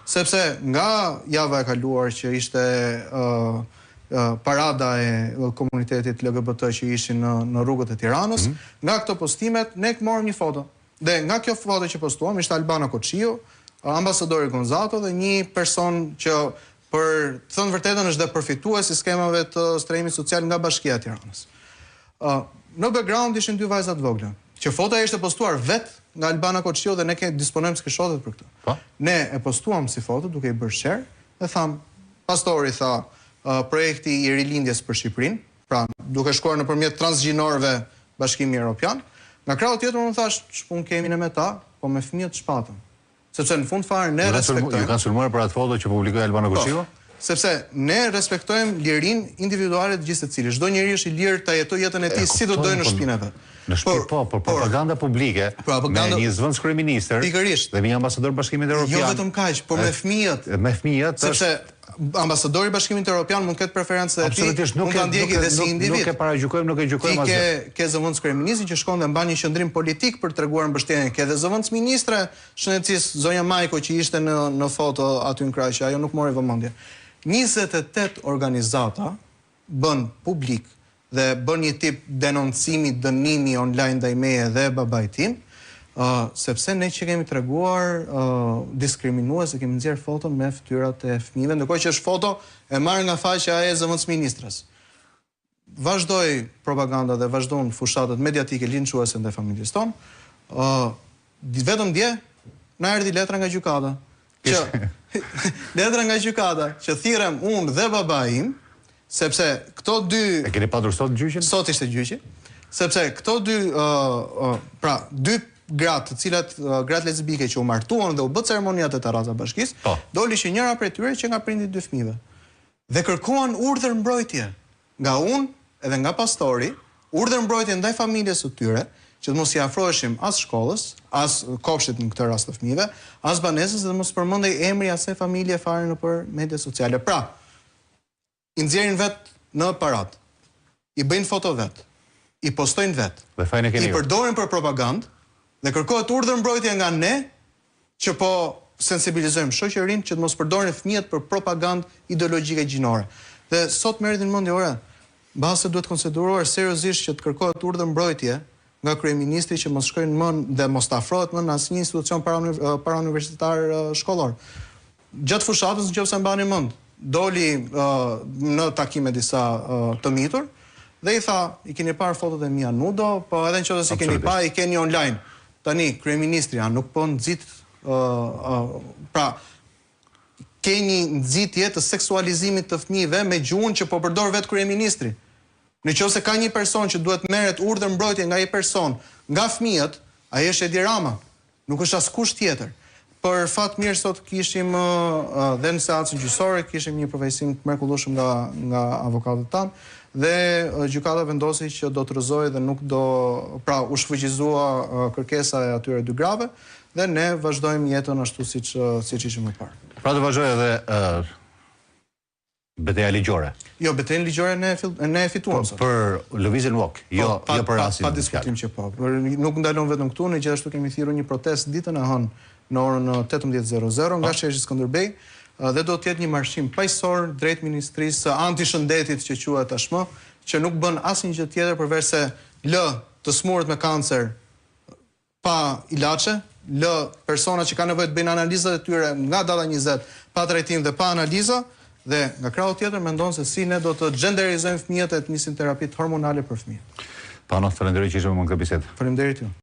sepse nga java e kaluar që ishte parada e komunitetit LGBT që ishin në rrugët e Tiranës, nga këto postimet ne morëm një foto. Dhe nga kjo foto që postuam ishte Albana Koçiu, ambasadori Gonzato dhe një person që për të thënë vërtetën është dhe përfitues i skemave të strehimit social nga Bashkia e Tiranës. Në background ishin dy vajzat vogla, që fotoja ishte postuar vetë nga Albana Koçiu dhe ne disponojmë screenshotet për këtë. Ne e postuam si foto duke i bërë share dhe tham, pastori tha, projekti i rilindjes për Shqipërinë, pra duke shkuar nëpërmjet transgjinorëve Bashkimi Evropian. Nga krau tjetër unë thash, ç'pun kemi ne me ta, po me fëmijët shpatën. Sepse në fund fare ne respektojmë. Ju kanë sulmuar për atë foto që publikoi Albana Koçiu? Sepse ne respektojmë lirinë individuale të gjithë secilit. Çdo njeri është i lirë ta jetojë jetën e tij si do dojë në shtëpinë e vet. Në shtëpi po, por propaganda publike me një zvendës kryeministër dhe një ambasador Bashkimit Evropian. Jo vetëm kaq, por me fëmijët. Me fëmijët, sepse ambasadori Bashkimit Evropian mund të ketë preferencë e tij, mund ta ndjekë dhe si individ. Nuk e paragjykojmë, nuk e gjykojmë asgjë. Ke zëvendës kryeministin që shkon dhe mban një qendrim politik për treguar mbështetje. Ke dhe zëvendës ministre shëndetësisë zonja Majko që ishte në foto aty në kraj, që ajo nuk mori vëmendje. 28 organizata bën publik dhe bën një tip denoncimi, dënimi online ndaj meje dhe babait tim, sepse ne që kemi treguar diskriminuese, kemi nxjerr foton me fytyrat e fëmijëve, ndërkohë që është foto e marrë nga faqja e zëvendës ministres. Vazhdoi propaganda dhe vazhdon fushatët mediatike linçuese ndaj familjes tonë. Vetëm dje na erdhi letra nga gjykata. Letra nga gjykata që thirrem unë dhe babai im, sepse këto dy... E keni patur sot gjyqin? Sot ishte gjyqi. Sepse këto dy, dy gratë, të cilat gratë lesbike që u martuan dhe u bë ceremonia te Terraza Bashkisë, doli që njëra prej tyre që nga prindi dy fëmijëve. Dhe kërkuan urdhër mbrojtje nga unë edhe nga pastori, urdhër mbrojtje ndaj familjes së tyre, që të mos i afroheshim as shkollës, as kopshtit në këtë rast të fëmijëve, as banesës dhe mos përmendej emri asaj familje fare nëpër media sociale. Pra, i nxjerrin vetë në parat, i bëjnë foto vetë, i postojnë vetë, i përdorin për propagandë dhe kërkohet urdhër mbrojtje nga ne që po sensibilizojmë shoqërinë që të mos përdorin fëmijët për propagandë ideologjike gjinore. Dhe sot më erdhi në mendje ora, mbase duhet konsideruar seriozisht që të kërkohet urdhër mbrojtje nga kryeministri që mos shkojnë më dhe mos të afrohet më në asnjë institucion parauniversitar shkollor. Gjatë fushatës, nëse mbani mend, doli në takime disa të mitur dhe i tha, i keni parë fotot e mia nudo, po edhe nëse si keni pa, i keni online. Tani kryeministri nuk po nxit pra keni nxitje të seksualizimit të fëmijëve me gjuhën që po përdor vetë kryeministri. Nëse ka një person që duhet merret urdhër mbrojtje nga një person, nga fëmijët, ai është Edi Rama. Nuk është askush tjetër. Për fat mirë sot kishim dhe në seancën gjyqësore kishim një përfaqësim të mrekullueshëm nga avokatët tanë dhe gjykata vendosi që do të rrëzojë dhe nuk do, pra u shfuqizua kërkesa e atyre dy grave dhe ne vazhdojmë jetën ashtu siç ishim më parë. Pra të vazhdojë edhe betejë ligjore. Jo, betejën ligjore ne e fituam sot. Për lëvizjen walk, jo për rastin. Pa diskutim që po. Nuk ndalon vetëm këtu, ne gjithashtu kemi thirrur një protestë ditën e hënë në orën 18:00 nga sheshi Skënderbej dhe do të jetë një marshim paqësor drejt Ministrisë Antishëndetit që quhet tashmë, që nuk bën asnjë gjë tjetër përveç se lë të smurët me kancer pa ilaçe, lë persona që kanë nevojë të bëjnë analizat e tyre nga data 20 pa trajtim dhe pa analiza. Dhe nga krau tjetër mendon se si ne do të gjenderizojmë fëmijët e të nisim terapitë hormonale për fëmijët. Pano, faleminderit që ishim në këtë bisedë. Faleminderit ju.